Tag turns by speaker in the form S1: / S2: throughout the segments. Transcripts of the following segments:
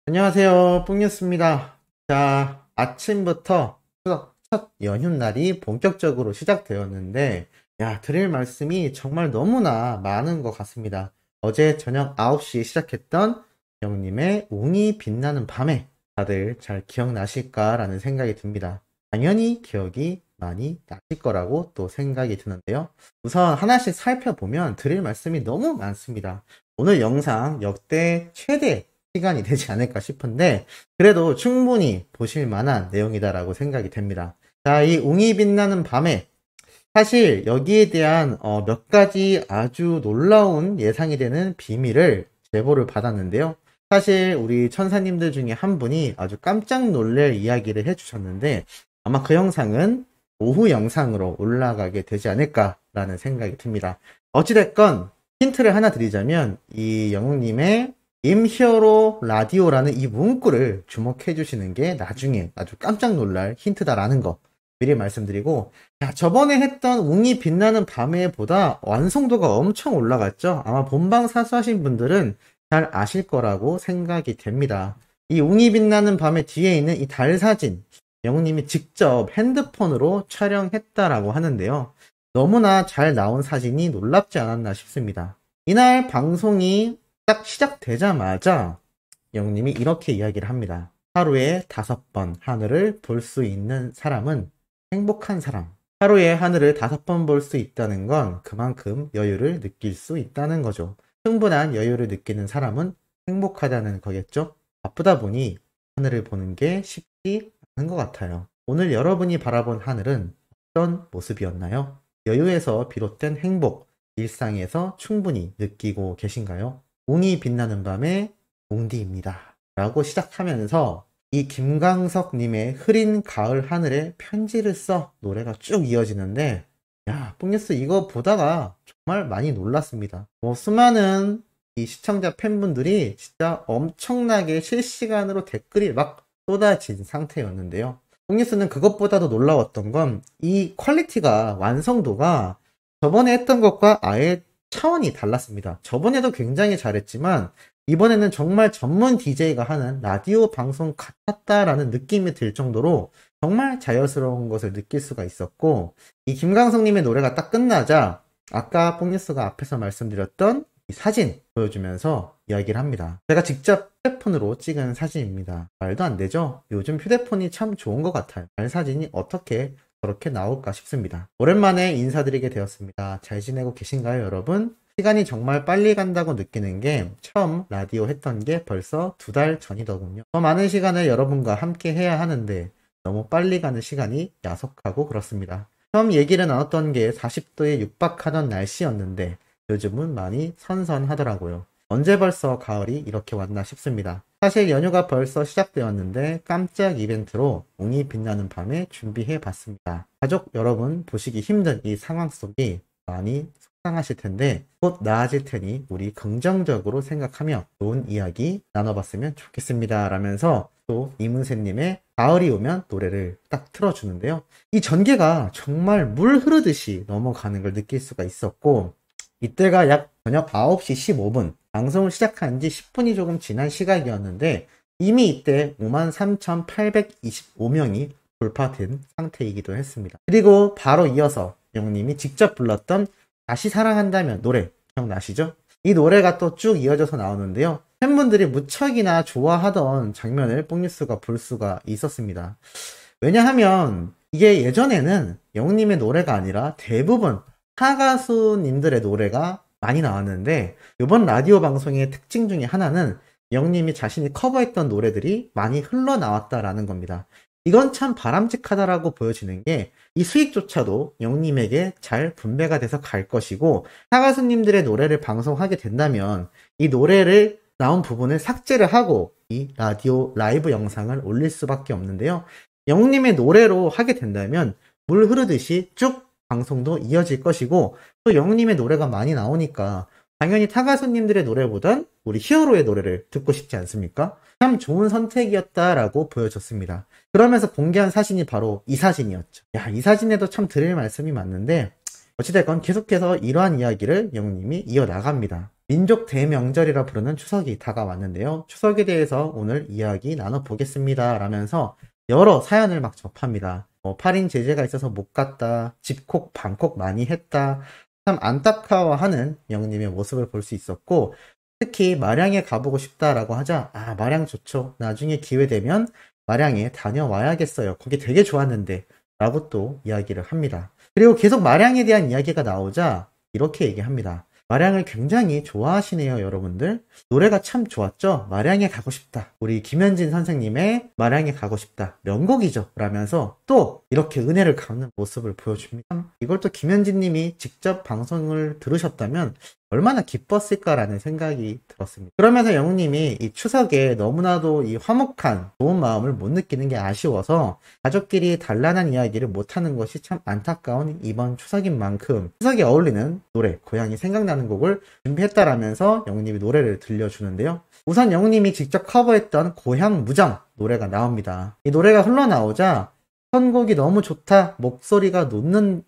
S1: 안녕하세요. 뽕뉴스입니다. 자, 아침부터 추석 첫 연휴날이 본격적으로 시작되었는데, 드릴 말씀이 정말 너무나 많은 것 같습니다. 어제 저녁 9시에 시작했던 영님의 웅이 빛나는 밤에 다들 잘 기억나실까라는 생각이 듭니다. 당연히 기억이 많이 나실 거라고 또 생각이 드는데요. 우선 하나씩 살펴보면 드릴 말씀이 너무 많습니다. 오늘 영상 역대 최대 시간이 되지 않을까 싶은데 그래도 충분히 보실 만한 내용이다라고 생각이 됩니다. 자, 이 웅이 빛나는 밤에 사실 여기에 대한 몇 가지 아주 놀라운 예상이 되는 비밀을 제보를 받았는데요. 사실 우리 천사님들 중에 한 분이 아주 깜짝 놀랄 이야기를 해주셨는데 아마 그 영상은 오후 영상으로 올라가게 되지 않을까라는 생각이 듭니다. 어찌됐건 힌트를 하나 드리자면 이 영웅님의 임히어로 라디오라는 이 문구를 주목해 주시는 게 나중에 아주 깜짝 놀랄 힌트다라는 거 미리 말씀드리고, 저번에 했던 웅이 빛나는 밤에보다 완성도가 엄청 올라갔죠. 아마 본방 사수하신 분들은 잘 아실 거라고 생각이 됩니다. 이 웅이 빛나는 밤에 뒤에 있는 이 달 사진, 영웅님이 직접 핸드폰으로 촬영했다라고 하는데요. 너무나 잘 나온 사진이 놀랍지 않았나 싶습니다. 이날 방송이 딱 시작되자마자 영웅님이 이렇게 이야기를 합니다. 하루에 5번 하늘을 볼 수 있는 사람은 행복한 사람. 하루에 하늘을 5번 볼 수 있다는 건 그만큼 여유를 느낄 수 있다는 거죠. 충분한 여유를 느끼는 사람은 행복하다는 거겠죠? 바쁘다 보니 하늘을 보는 게 쉽지 않은 것 같아요. 오늘 여러분이 바라본 하늘은 어떤 모습이었나요? 여유에서 비롯된 행복, 일상에서 충분히 느끼고 계신가요? 웅이 빛나는 밤의 웅디입니다. 라고 시작하면서 이 김광석님의 흐린 가을 하늘에 편지를 써 노래가 쭉 이어지는데 뽕뉴스 이거 보다가 정말 많이 놀랐습니다. 수많은 이 시청자 팬분들이 진짜 엄청나게 실시간으로 댓글이 막 쏟아진 상태였는데요. 뽕뉴스는 그것보다도 놀라웠던 건 이 퀄리티가 완성도가 저번에 했던 것과 아예 차원이 달랐습니다. 저번에도 굉장히 잘했지만 이번에는 정말 전문 DJ가 하는 라디오 방송 같았다라는 느낌이 들 정도로 정말 자연스러운 것을 느낄 수가 있었고, 이 김광석님의 노래가 딱 끝나자 아까 뽕뉴스가 앞에서 말씀드렸던 이 사진 보여주면서 이야기를 합니다. 제가 직접 휴대폰으로 찍은 사진입니다. 말도 안 되죠? 요즘 휴대폰이 참 좋은 것 같아요. 달 사진이 어떻게 저렇게 나올까 싶습니다. 오랜만에 인사드리게 되었습니다. 잘 지내고 계신가요, 여러분? 시간이 정말 빨리 간다고 느끼는 게 처음 라디오 했던 게 벌써 2달 전이더군요. 더 많은 시간을 여러분과 함께 해야 하는데 너무 빨리 가는 시간이 야속하고 그렇습니다. 처음 얘기를 나눴던 게 40도에 육박하던 날씨였는데 요즘은 많이 선선하더라고요. 언제 벌써 가을이 이렇게 왔나 싶습니다. 사실 연휴가 벌써 시작되었는데 깜짝 이벤트로 웅이 빛나는 밤에 준비해 봤습니다. 가족 여러분 보시기 힘든 이 상황 속에 많이 속상하실 텐데 곧 나아질 테니 우리 긍정적으로 생각하며 좋은 이야기 나눠봤으면 좋겠습니다. 라면서 또 이문세님의 가을이 오면 노래를 딱 틀어주는데요. 이 전개가 정말 물 흐르듯이 넘어가는 걸 느낄 수가 있었고, 이때가 약 저녁 9시 15분, 방송을 시작한 지 10분이 조금 지난 시각이었는데 이미 이때 53,825명이 돌파된 상태이기도 했습니다. 그리고 바로 이어서 영님이 직접 불렀던 다시 사랑한다면 노래 기억나시죠? 이 노래가 또 쭉 이어져서 나오는데요. 팬분들이 무척이나 좋아하던 장면을 뽕뉴스가 볼 수가 있었습니다. 왜냐하면 이게 예전에는 영님의 노래가 아니라 대부분 타가수님들의 노래가 많이 나왔는데 이번 라디오 방송의 특징 중에 하나는 영님이 자신이 커버했던 노래들이 많이 흘러나왔다라는 겁니다. 이건 참 바람직하다라고 보여지는 게 이 수익조차도 영님에게 잘 분배가 돼서 갈 것이고, 타가수님들의 노래를 방송하게 된다면 이 노래를 나온 부분을 삭제를 하고 이 라디오 라이브 영상을 올릴 수밖에 없는데요. 영님의 노래로 하게 된다면 물 흐르듯이 쭉 방송도 이어질 것이고, 또 영님의 노래가 많이 나오니까 당연히 타가수님들의 노래보단 우리 히어로의 노래를 듣고 싶지 않습니까? 참 좋은 선택이었다라고 보여졌습니다. 그러면서 공개한 사진이 바로 이 사진이었죠. 이 사진에도 참 드릴 말씀이 많는데 어찌됐건 계속해서 이러한 이야기를 영님이 이어나갑니다. 민족 대명절이라 부르는 추석이 다가왔는데요. 추석에 대해서 오늘 이야기 나눠보겠습니다. 라면서 여러 사연을 막 접합니다. 8인 제재가 있어서 못 갔다, 집콕, 방콕 많이 했다, 참 안타까워하는 영님의 모습을 볼 수 있었고, 특히 마량에 가보고 싶다라고 하자, 아, 마량 좋죠. 나중에 기회 되면 마량에 다녀와야겠어요. 거기 되게 좋았는데. 라고 또 이야기를 합니다. 그리고 계속 마량에 대한 이야기가 나오자 이렇게 얘기합니다. 마량을 굉장히 좋아하시네요, 여러분들. 노래가 참 좋았죠? 마량에 가고 싶다. 우리 김현진 선생님의 마량에 가고 싶다. 명곡이죠. 라면서 또 이렇게 은혜를 갚는 모습을 보여줍니다. 이걸 또 김현진 님이 직접 방송을 들으셨다면 얼마나 기뻤을까라는 생각이 들었습니다. 그러면서 영웅님이 이 추석에 너무나도 이 화목한 좋은 마음을 못 느끼는 게 아쉬워서 가족끼리 단란한 이야기를 못하는 것이 참 안타까운 이번 추석인 만큼 추석에 어울리는 노래, 고향이 생각나는 곡을 준비했다라면서 영웅님이 노래를 들려주는데요. 우선 영웅님이 직접 커버했던 고향 무정 노래가 나옵니다. 이 노래가 흘러나오자 선곡이 너무 좋다, 목소리가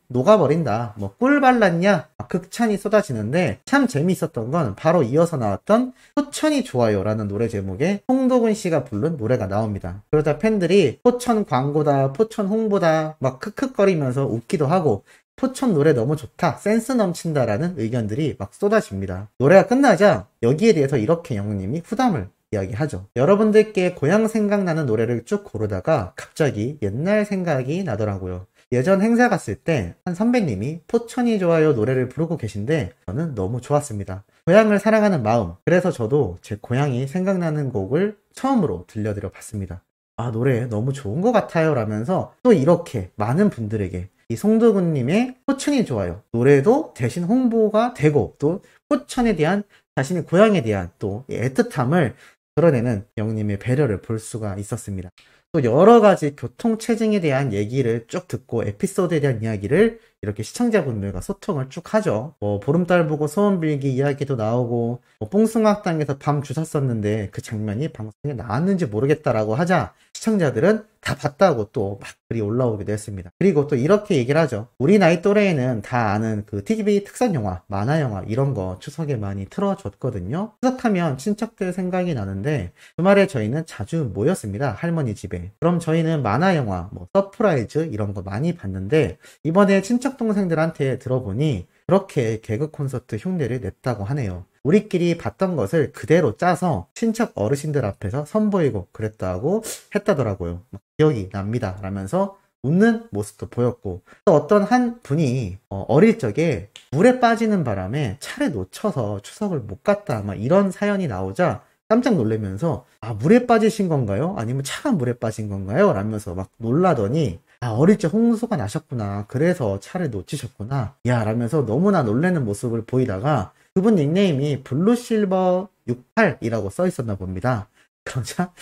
S1: 녹아버린다, 뭐 꿀 발랐냐, 극찬이 쏟아지는데 참 재미있었던 건 바로 이어서 나왔던 포천이 좋아요 라는 노래 제목에 홍도근 씨가 부른 노래가 나옵니다. 그러자 팬들이 포천 광고다, 포천 홍보다 막 크크거리면서 웃기도 하고 포천 노래 너무 좋다, 센스 넘친다 라는 의견들이 막 쏟아집니다. 노래가 끝나자 여기에 대해서 이렇게 영웅님이 후담을 이야기하죠. 여러분들께 고향 생각나는 노래를 쭉 고르다가 갑자기 옛날 생각이 나더라고요. 예전 행사 갔을 때 한 선배님이 포천이 좋아요 노래를 부르고 계신데 저는 너무 좋았습니다. 고향을 사랑하는 마음, 그래서 저도 제 고향이 생각나는 곡을 처음으로 들려드려 봤습니다. 아, 노래 너무 좋은 것 같아요 라면서 또 이렇게 많은 분들에게 이 송도근님의 포천이 좋아요 노래도 대신 홍보가 되고 또 포천에 대한 자신의 고향에 대한 또 애틋함을 드러내는 영님의 배려를 볼 수가 있었습니다. 또 여러 가지 교통체증에 대한 얘기를 쭉 듣고 에피소드에 대한 이야기를 이렇게 시청자분들과 소통을 쭉 하죠. 뭐 보름달 보고 소원 빌기 이야기도 나오고 뭐 뽕숭악당에서 밤 주웠었는데 그 장면이 방송에 나왔는지 모르겠다라고 하자 시청자들은 다 봤다고 또 막 글이 올라오기도 했습니다. 그리고 또 이렇게 얘기를 하죠. 우리 나이 또래에는 다 아는 그 TV 특선 영화, 만화 영화 이런 거 추석에 많이 틀어줬거든요. 추석하면 친척들 생각이 나는데 주말에 저희는 자주 모였습니다. 할머니 집에. 그럼 저희는 만화 영화, 뭐 서프라이즈 이런 거 많이 봤는데 이번에 친척 동생들한테 들어보니 그렇게 개그 콘서트 흉내를 냈다고 하네요. 우리끼리 봤던 것을 그대로 짜서 친척 어르신들 앞에서 선보이고 그랬다고 했다더라고요. 기억이 납니다 라면서 웃는 모습도 보였고 또 어떤 한 분이 어릴 적에 물에 빠지는 바람에 차를 놓쳐서 추석을 못 갔다 막 이런 사연이 나오자 깜짝 놀라면서 아, 물에 빠지신 건가요? 아니면 차가 물에 빠진 건가요? 라면서 막 놀라더니 아, 어릴 적 홍수가 나셨구나. 그래서 차를 놓치셨구나. 야, 라면서 너무나 놀라는 모습을 보이다가 그분 닉네임이 블루실버 68이라고 써 있었나 봅니다. 그러자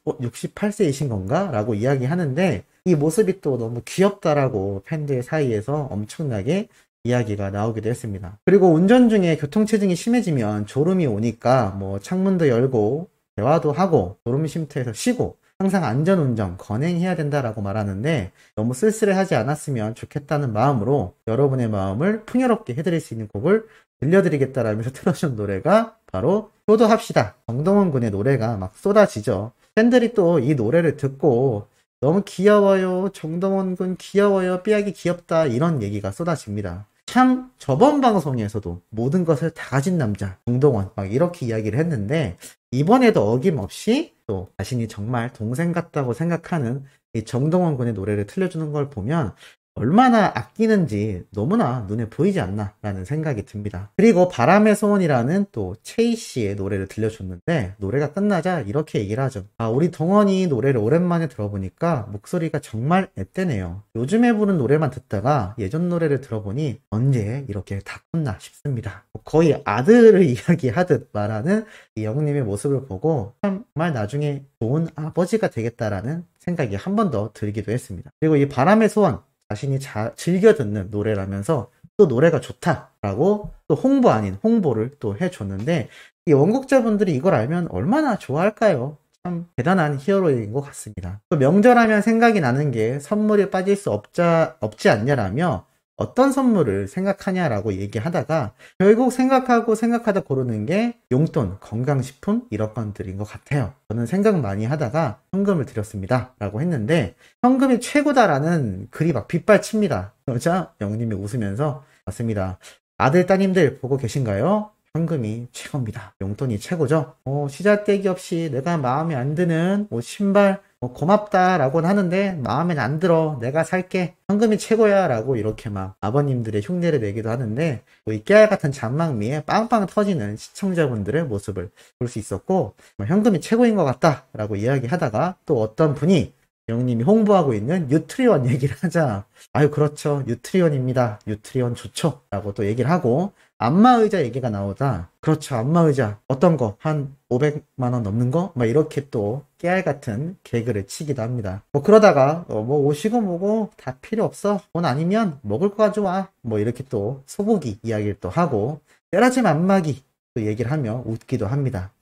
S1: 68세이신 건가? 라고 이야기하는데 이 모습이 또 너무 귀엽다라고 팬들 사이에서 엄청나게 이야기가 나오기도 했습니다. 그리고 운전 중에 교통체증이 심해지면 졸음이 오니까 뭐 창문도 열고 대화도 하고 졸음 쉼터에서 쉬고 항상 안전운전 건행해야 된다라고 말하는데 너무 쓸쓸해하지 않았으면 좋겠다는 마음으로 여러분의 마음을 풍요롭게 해드릴 수 있는 곡을 들려드리겠다라면서 틀어준 노래가 바로 효도합시다. 정동원 군의 노래가 막 쏟아지죠. 팬들이 또 이 노래를 듣고 너무 귀여워요, 정동원 군 귀여워요, 삐약이 귀엽다 이런 얘기가 쏟아집니다. 참 저번 방송에서도 모든 것을 다 가진 남자 정동원 막 이렇게 이야기를 했는데 이번에도 어김없이 또 자신이 정말 동생 같다고 생각하는 이 정동원 군의 노래를 틀려주는 걸 보면 얼마나 아끼는지 너무나 눈에 보이지 않나 라는 생각이 듭니다. 그리고 바람의 소원이라는 또 채희 씨의 노래를 들려줬는데 노래가 끝나자 이렇게 얘기를 하죠. 아, 우리 동원이 노래를 오랜만에 들어보니까 목소리가 정말 앳되네요. 요즘에 부른 노래만 듣다가 예전 노래를 들어보니 언제 이렇게 다 컸나 싶습니다. 거의 아들을 이야기하듯 말하는 이 영웅님의 모습을 보고 정말 나중에 좋은 아버지가 되겠다라는 생각이 한 번 더 들기도 했습니다. 그리고 이 바람의 소원 자신이 즐겨 듣는 노래라면서 또 노래가 좋다라고 또 홍보 아닌 홍보를 또 해줬는데 이 원곡자분들이 이걸 알면 얼마나 좋아할까요? 참 대단한 히어로인 것 같습니다. 또 명절하면 생각이 나는 게 선물이 빠질 수 없지 않냐라며 어떤 선물을 생각하냐라고 얘기하다가 결국 생각하다 고르는 게 용돈, 건강식품 이런 것들인 것 같아요. 저는 생각 많이 하다가 현금을 드렸습니다 라고 했는데 현금이 최고다라는 글이 막 빗발칩니다. 그러자 영님이 웃으면서 맞습니다. 아들 따님들 보고 계신가요? 현금이 최고입니다. 용돈이 최고죠. 시잘데기 없이 내가 마음에 안 드는 신발 고맙다라고는 하는데 마음에 안 들어. 내가 살게. 현금이 최고야 라고 이렇게 막 아버님들의 흉내를 내기도 하는데 이 깨알 같은 잔망미에 빵빵 터지는 시청자분들의 모습을 볼 수 있었고 현금이 최고인 것 같다 라고 이야기하다가 또 어떤 분이 영님이 홍보하고 있는 뉴트리원 얘기를 하자 아유 그렇죠. 뉴트리원입니다. 뉴트리원 좋죠. 라고 또 얘기를 하고 안마의자 얘기가 나오다 그렇죠. 안마의자 어떤 거 한 500만원 넘는 거? 막 이렇게 또 깨알 같은 개그를 치기도 합니다. 그러다가 오시고 뭐고 다 필요 없어. 돈 아니면 먹을 거 가져와. 이렇게 또 소고기 이야기를 또 하고 때라짐 안마기 또 얘기를 하며 웃기도 합니다.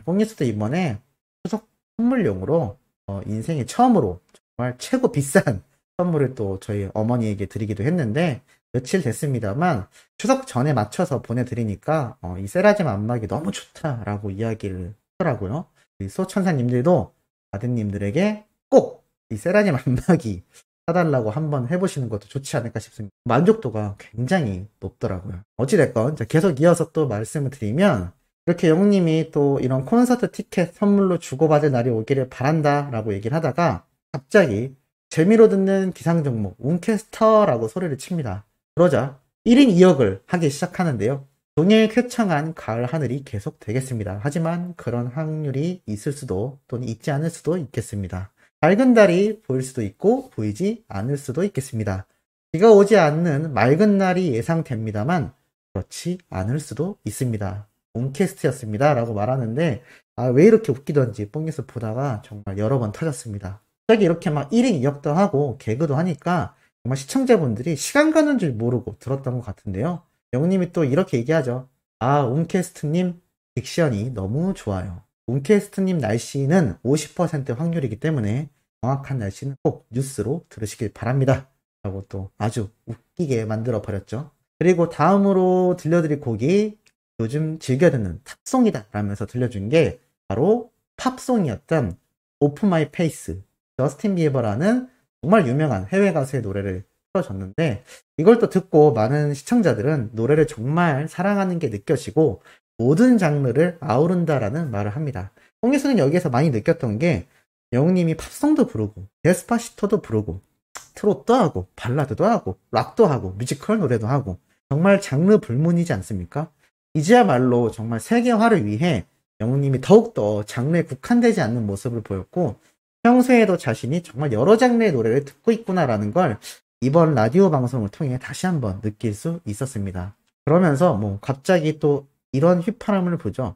S1: 뽕니스도 이번에 추석 선물용으로 인생에 처음으로 정말 최고 비싼 선물을 또 저희 어머니에게 드리기도 했는데 며칠 됐습니다만 추석 전에 맞춰서 보내드리니까 이 세라짐 안마기 너무 좋다라고 이야기를 하더라고요. 우리 소천사님들도 아드님들에게 꼭 이 세라짐 안마기 사달라고 한번 해보시는 것도 좋지 않을까 싶습니다. 만족도가 굉장히 높더라고요. 어찌됐건 계속 이어서 또 말씀을 드리면 이렇게 영님이 또 이런 콘서트 티켓 선물로 주고받을 날이 오기를 바란다 라고 얘기를 하다가 갑자기 재미로 듣는 기상 종목 운캐스터라고 소리를 칩니다. 그러자 1인 2역을 하기 시작하는데요. 종일 쾌청한 가을 하늘이 계속 되겠습니다. 하지만 그런 확률이 있을 수도 또는 있지 않을 수도 있겠습니다. 밝은 달이 보일 수도 있고 보이지 않을 수도 있겠습니다. 비가 오지 않는 맑은 날이 예상됩니다만 그렇지 않을 수도 있습니다. 온캐스트였습니다 라고 말하는데 왜 이렇게 웃기던지 뽕뉴스 보다가 정말 여러 번 터졌습니다. 갑자기 이렇게 막 1인 2역도 하고 개그도 하니까 정말 시청자분들이 시간 가는 줄 모르고 들었던 것 같은데요. 영님이 또 이렇게 얘기하죠. 온캐스트님 딕션이 너무 좋아요. 온캐스트님 날씨는 50% 확률이기 때문에 정확한 날씨는 꼭 뉴스로 들으시길 바랍니다. 라고 또 아주 웃기게 만들어 버렸죠. 그리고 다음으로 들려드릴 곡이 요즘 즐겨 듣는 탑송이다 라면서 들려준 게 바로 팝송이었던 오픈 마이 페이스 저스틴 비버라는 정말 유명한 해외 가수의 노래를 틀어줬는데 이걸 또 듣고 많은 시청자들은 노래를 정말 사랑하는 게 느껴지고 모든 장르를 아우른다라는 말을 합니다. 뽕뉴스는 여기에서 많이 느꼈던 게 영웅님이 팝송도 부르고 데스파시토도 부르고 트롯도 하고 발라드도 하고 락도 하고 뮤지컬 노래도 하고 정말 장르 불문이지 않습니까? 이제야말로 정말 세계화를 위해 영웅님이 더욱더 장르에 국한되지 않는 모습을 보였고 평소에도 자신이 정말 여러 장르의 노래를 듣고 있구나라는 걸 이번 라디오 방송을 통해 다시 한번 느낄 수 있었습니다. 그러면서 갑자기 또 이런 휘파람을 부죠.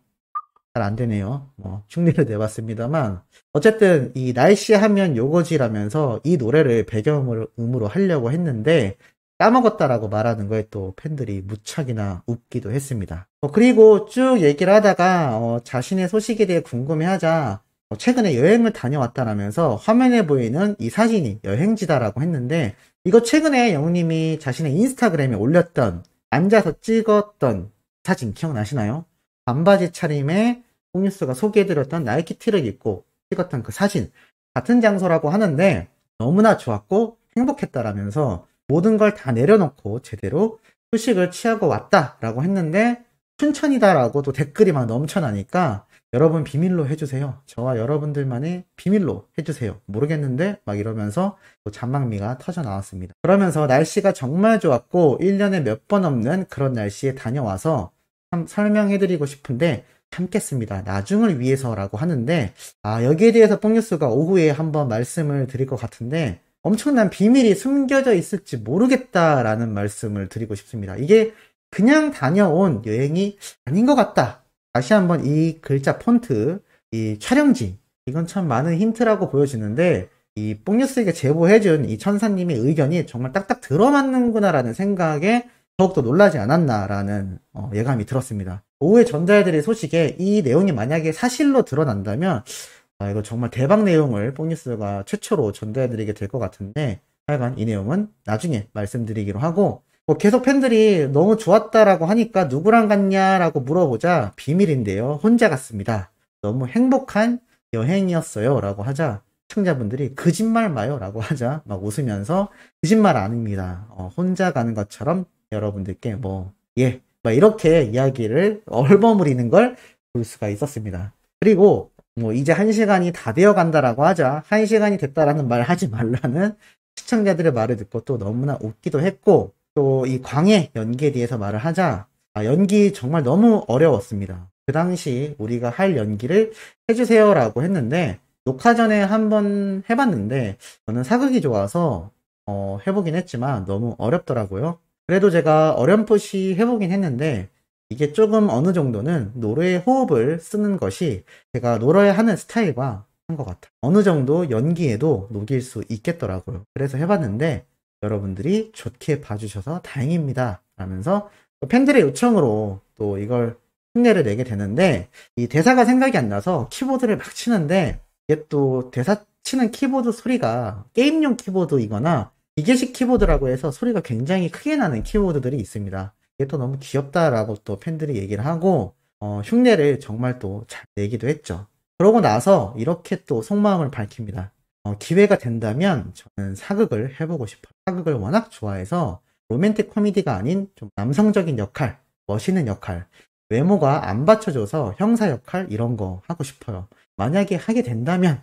S1: 잘 안 되네요. 흉내를 내봤습니다만 어쨌든 이 날씨 하면 요거지라면서 이 노래를 배경음으로 하려고 했는데 까먹었다라고 말하는 거에 또 팬들이 무척이나 웃기도 했습니다. 그리고 쭉 얘기를 하다가 자신의 소식에 대해 궁금해하자 최근에 여행을 다녀왔다라면서 화면에 보이는 이 사진이 여행지다라고 했는데 이거 최근에 영님이 자신의 인스타그램에 올렸던 앉아서 찍었던 사진 기억나시나요? 반바지 차림에 뽕뉴스가 소개해드렸던 나이키 티를 입고 찍었던 그 사진 같은 장소라고 하는데 너무나 좋았고 행복했다라면서 모든 걸 다 내려놓고 제대로 휴식을 취하고 왔다라고 했는데 춘천이다라고 또 댓글이 막 넘쳐나니까 여러분 비밀로 해주세요. 저와 여러분들만의 비밀로 해주세요. 모르겠는데 막 이러면서 또 잔망미가 터져 나왔습니다. 그러면서 날씨가 정말 좋았고 1년에 몇 번 없는 그런 날씨에 다녀와서 참 설명해드리고 싶은데 참겠습니다. 나중을 위해서라고 하는데 여기에 대해서 뽕뉴스가 오후에 한번 말씀을 드릴 것 같은데 엄청난 비밀이 숨겨져 있을지 모르겠다라는 말씀을 드리고 싶습니다. 이게 그냥 다녀온 여행이 아닌 것 같다. 다시 한번 이 글자 폰트, 이 촬영지 이건 참 많은 힌트라고 보여지는데 이 뽕뉴스에게 제보해준 이 천사님의 의견이 정말 딱딱 들어맞는구나 라는 생각에 더욱더 놀라지 않았나라는 예감이 들었습니다. 오후에 전달해드릴 소식에 이 내용이 만약에 사실로 드러난다면 이거 정말 대박 내용을 뽕뉴스가 최초로 전달해드리게 될 것 같은데 하여간 이 내용은 나중에 말씀드리기로 하고 계속 팬들이 너무 좋았다라고 하니까 누구랑 갔냐라고 물어보자 비밀인데요. 혼자 갔습니다. 너무 행복한 여행이었어요. 라고 하자 시청자분들이 거짓말 마요. 라고 하자 막 웃으면서 거짓말 아닙니다. 혼자 가는 것처럼 여러분들께 막 이렇게 이야기를 얼버무리는 걸 볼 수가 있었습니다. 그리고 이제 1시간이 다 되어 간다라고 하자 1시간이 됐다라는 말 하지 말라는 시청자들의 말을 듣고 또 너무나 웃기도 했고 또 이 광해 연기에 대해서 말을 하자 연기 정말 너무 어려웠습니다. 그 당시 우리가 할 연기를 해주세요 라고 했는데 녹화 전에 한번 해봤는데 저는 사극이 좋아서 해보긴 했지만 너무 어렵더라고요. 그래도 제가 어렴풋이 해보긴 했는데 이게 조금 어느 정도는 노래의 호흡을 쓰는 것이 제가 노래 하는 스타일과 한 것 같아요. 어느 정도 연기에도 녹일 수 있겠더라고요. 그래서 해봤는데 여러분들이 좋게 봐주셔서 다행입니다. 라면서 팬들의 요청으로 또 이걸 흉내를 내게 되는데 이 대사가 생각이 안 나서 키보드를 막 치는데 이게 또 대사 치는 키보드 소리가 게임용 키보드이거나 기계식 키보드라고 해서 소리가 굉장히 크게 나는 키보드들이 있습니다. 이게 또 너무 귀엽다라고 또 팬들이 얘기를 하고 흉내를 정말 또 잘 내기도 했죠. 그러고 나서 이렇게 또 속마음을 밝힙니다. 기회가 된다면 저는 사극을 해보고 싶어요. 사극을 워낙 좋아해서 로맨틱 코미디가 아닌 좀 남성적인 역할, 멋있는 역할, 외모가 안 받쳐줘서 형사 역할 이런 거 하고 싶어요. 만약에 하게 된다면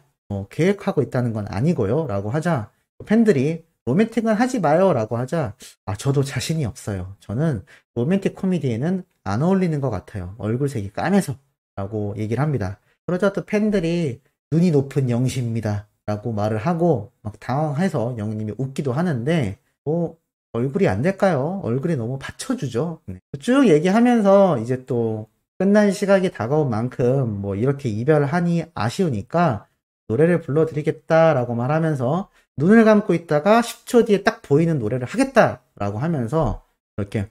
S1: 계획하고 있다는 건 아니고요 라고 하자 팬들이 로맨틱은 하지 마요 라고 하자 저도 자신이 없어요. 저는 로맨틱 코미디에는 안 어울리는 것 같아요. 얼굴색이 까매서 라고 얘기를 합니다. 그러자 또 팬들이 눈이 높은 영시입니다 라고 말을 하고 막 당황해서 영희님이 웃기도 하는데 얼굴이 안 될까요? 얼굴이 너무 받쳐주죠. 쭉 얘기하면서 이제 또 끝난 시각이 다가온 만큼 이렇게 이별하니 아쉬우니까 노래를 불러드리겠다라고 말하면서 눈을 감고 있다가 10초 뒤에 딱 보이는 노래를 하겠다라고 하면서 이렇게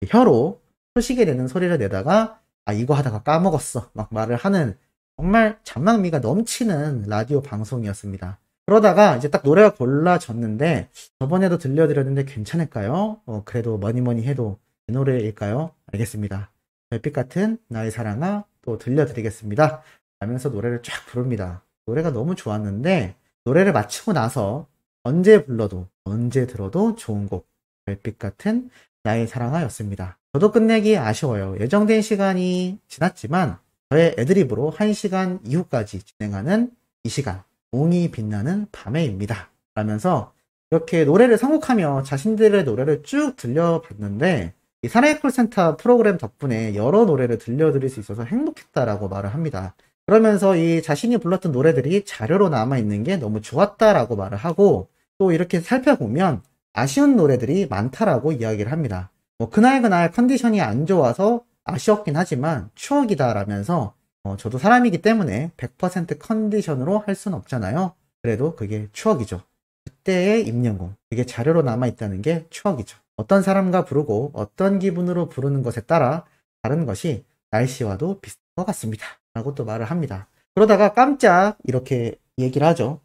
S1: 혀로 표시게 되는 소리를 내다가 이거 하다가 까먹었어 막 말을 하는 정말 잔망미가 넘치는 라디오 방송이었습니다. 그러다가 이제 딱 노래가 골라졌는데 저번에도 들려드렸는데 괜찮을까요? 그래도 뭐니 해도 이 노래일까요? 알겠습니다. 별빛 같은 나의 사랑아 또 들려드리겠습니다. 하면서 노래를 쫙 부릅니다. 노래가 너무 좋았는데 노래를 마치고 나서 언제 불러도 언제 들어도 좋은 곡 별빛 같은 나의 사랑아였습니다. 저도 끝내기 아쉬워요. 예정된 시간이 지났지만 저의 애드립으로 1시간 이후까지 진행하는 이 시간 웅이 빛나는 밤에입니다. 라면서 이렇게 노래를 선곡하며 자신들의 노래를 쭉 들려봤는데 이 사나이 콜센터 프로그램 덕분에 여러 노래를 들려드릴 수 있어서 행복했다라고 말을 합니다. 그러면서 이 자신이 불렀던 노래들이 자료로 남아있는 게 너무 좋았다라고 말을 하고 또 이렇게 살펴보면 아쉬운 노래들이 많다라고 이야기를 합니다. 그날 컨디션이 안 좋아서 아쉬웠긴 하지만 추억이다 라면서 저도 사람이기 때문에 100% 컨디션으로 할 수는 없잖아요. 그래도 그게 추억이죠. 그때의 임영웅, 그게 자료로 남아있다는 게 추억이죠. 어떤 사람과 부르고 어떤 기분으로 부르는 것에 따라 다른 것이 날씨와도 비슷한 것 같습니다. 라고 또 말을 합니다. 그러다가 깜짝 이렇게 얘기를 하죠.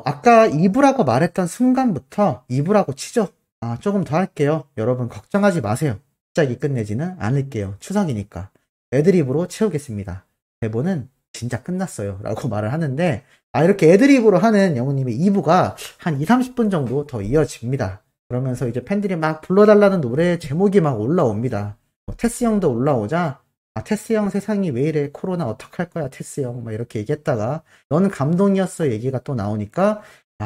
S1: 아까 2부라고 말했던 순간부터 2부라고 치죠. 조금 더 할게요. 여러분 걱정하지 마세요. 갑자기 끝내지는 않을게요. 추석이니까. 애드립으로 채우겠습니다. 대본은 진짜 끝났어요. 라고 말을 하는데 이렇게 애드립으로 하는 영우님의 2부가 한 20-30분 정도 더 이어집니다. 그러면서 이제 팬들이 막 불러달라는 노래 제목이 막 올라옵니다. 테스 형도 올라오자 테스 형 세상이 왜 이래 코로나 어떡할 거야 테스 형 막 이렇게 얘기했다가 너는 감동이었어 얘기가 또 나오니까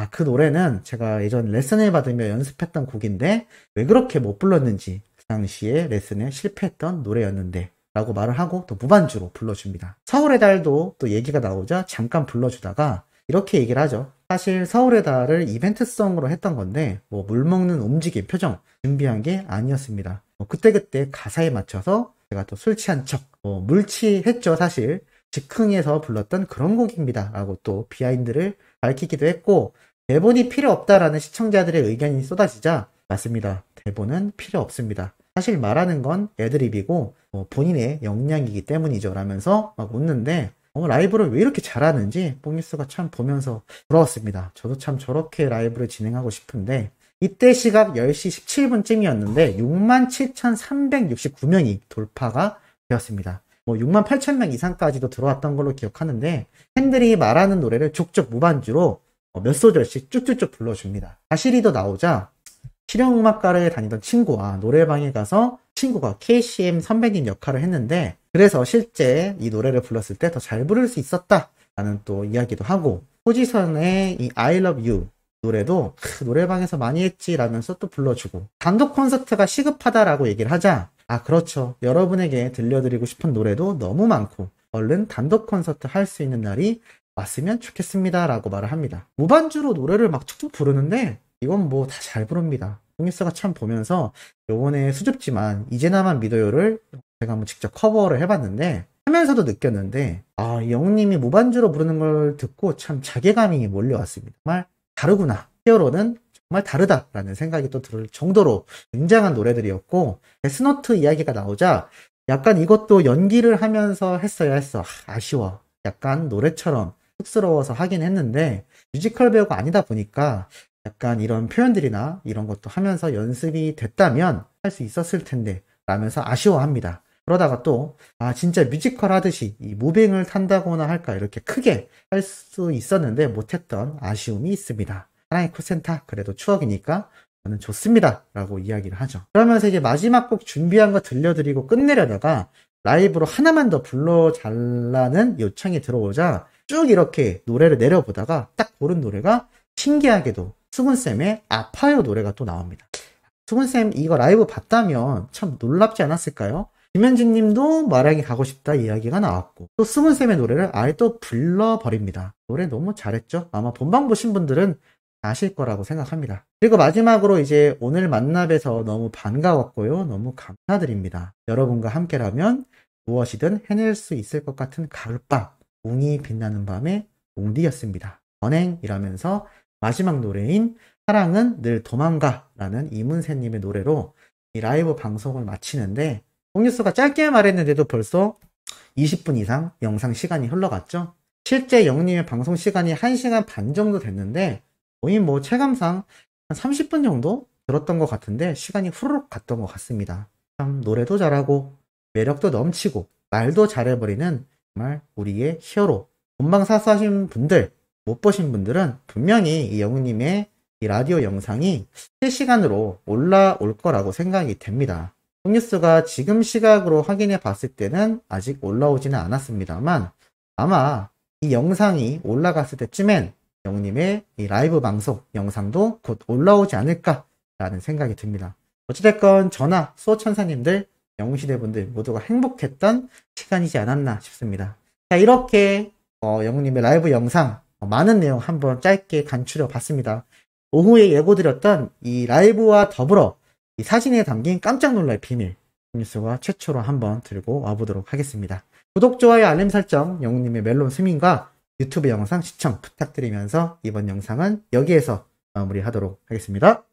S1: 그 노래는 제가 예전 레슨을 받으며 연습했던 곡인데 왜 그렇게 못 불렀는지 그 당시에 레슨에 실패했던 노래였는데 라고 말을 하고 또 무반주로 불러줍니다. 서울의 달도 또 얘기가 나오자 잠깐 불러주다가 이렇게 얘기를 하죠. 사실 서울의 달을 이벤트성으로 했던 건데 물 먹는 움직임, 표정 준비한 게 아니었습니다. 그때그때 가사에 맞춰서 제가 또 술 취한 척 물취했죠. 사실 즉흥해서 불렀던 그런 곡입니다. 라고 또 비하인드를 밝히기도 했고 대본이 필요 없다라는 시청자들의 의견이 쏟아지자 맞습니다. 대본은 필요 없습니다. 사실 말하는 건 애드립이고 본인의 역량이기 때문이죠 라면서 막 웃는데 라이브를 왜 이렇게 잘하는지 뽕이스가 참 보면서 부러웠습니다. 저도 참 저렇게 라이브를 진행하고 싶은데 이때 시각 10시 17분쯤이었는데 67,369명이 돌파가 되었습니다. 뭐 68,000명 이상까지도 들어왔던 걸로 기억하는데 팬들이 말하는 노래를 족족 무반주로 몇 소절씩 쭉쭉쭉 불러줍니다. 다시리도 나오자 실용음악과를 다니던 친구와 노래방에 가서 친구가 KCM 선배님 역할을 했는데 그래서 실제 이 노래를 불렀을 때 더 잘 부를 수 있었다라는 또 이야기도 하고 포지션의 이 I Love You 노래도 노래방에서 많이 했지 라면서 또 불러주고 단독 콘서트가 시급하다라고 얘기를 하자 그렇죠. 여러분에게 들려드리고 싶은 노래도 너무 많고 얼른 단독 콘서트 할 수 있는 날이 왔으면 좋겠습니다 라고 말을 합니다. 무반주로 노래를 막 축축 부르는데 이건 뭐 다 잘 부릅니다. 홍익수가 참 보면서 요번에 수줍지만 이제 나만 믿어요를 제가 한번 직접 커버를 해봤는데 하면서도 느꼈는데 이 영웅님이 무반주로 부르는 걸 듣고 참 자괴감이 몰려왔습니다. 정말 다르구나. 히어로는 정말 다르다라는 생각이 또 들 정도로 굉장한 노래들이었고 데스노트 이야기가 나오자 약간 이것도 연기를 하면서 했어야 했어. 아쉬워. 약간 노래처럼 쑥스러워서 하긴 했는데 뮤지컬 배우가 아니다 보니까 약간 이런 표현들이나 이런 것도 하면서 연습이 됐다면 할 수 있었을 텐데 라면서 아쉬워합니다. 그러다가 또 진짜 뮤지컬 하듯이 이 무빙을 탄다거나 할까 이렇게 크게 할 수 있었는데 못했던 아쉬움이 있습니다. 하나의 콜센터 그래도 추억이니까 저는 좋습니다 라고 이야기를 하죠. 그러면서 이제 마지막 곡 준비한 거 들려드리고 끝내려다가 라이브로 하나만 더 불러달라는 요청이 들어오자 쭉 이렇게 노래를 내려보다가 딱 고른 노래가 신기하게도 수근쌤의 아파요 노래가 또 나옵니다. 수근쌤 이거 라이브 봤다면 참 놀랍지 않았을까요? 김현진 님도 마랑이 가고 싶다 이야기가 나왔고 또 수근쌤의 노래를 아예 또 불러버립니다. 노래 너무 잘했죠? 아마 본방 보신 분들은 아실 거라고 생각합니다. 그리고 마지막으로 이제 오늘 만나뵈서 너무 반가웠고요. 너무 감사드립니다. 여러분과 함께라면 무엇이든 해낼 수 있을 것 같은 가을밤, 웅이 빛나는 밤의 웅디였습니다. 언행이라면서 마지막 노래인 사랑은 늘 도망가 라는 이문세님의 노래로 이 라이브 방송을 마치는데 홍뉴스가 짧게 말했는데도 벌써 20분 이상 영상 시간이 흘러갔죠. 실제 영님의 방송 시간이 1시간 반 정도 됐는데 거의 뭐 체감상 한 30분 정도 들었던 것 같은데 시간이 후루룩 갔던 것 같습니다. 참 노래도 잘하고 매력도 넘치고 말도 잘해버리는 정말 우리의 히어로. 본방사수 하신 분들 못 보신 분들은 분명히 이 영우님의 이 라디오 영상이 실시간으로 올라올 거라고 생각이 됩니다. 홍뉴스가 지금 시각으로 확인해 봤을 때는 아직 올라오지는 않았습니다만 아마 이 영상이 올라갔을 때쯤엔 영우님의 이 라이브 방송 영상도 곧 올라오지 않을까라는 생각이 듭니다. 어찌됐건 저나 수호천사님들 영웅시대분들 모두가 행복했던 시간이지 않았나 싶습니다. 자, 이렇게 영우님의 라이브 영상 많은 내용 한번 짧게 간추려 봤습니다. 오후에 예고드렸던 이 라이브와 더불어 이 사진에 담긴 깜짝 놀랄 비밀 뉴스가 최초로 한번 들고 와보도록 하겠습니다. 구독, 좋아요, 알림 설정, 영웅님의 멜론 스밍과 유튜브 영상 시청 부탁드리면서 이번 영상은 여기에서 마무리하도록 하겠습니다.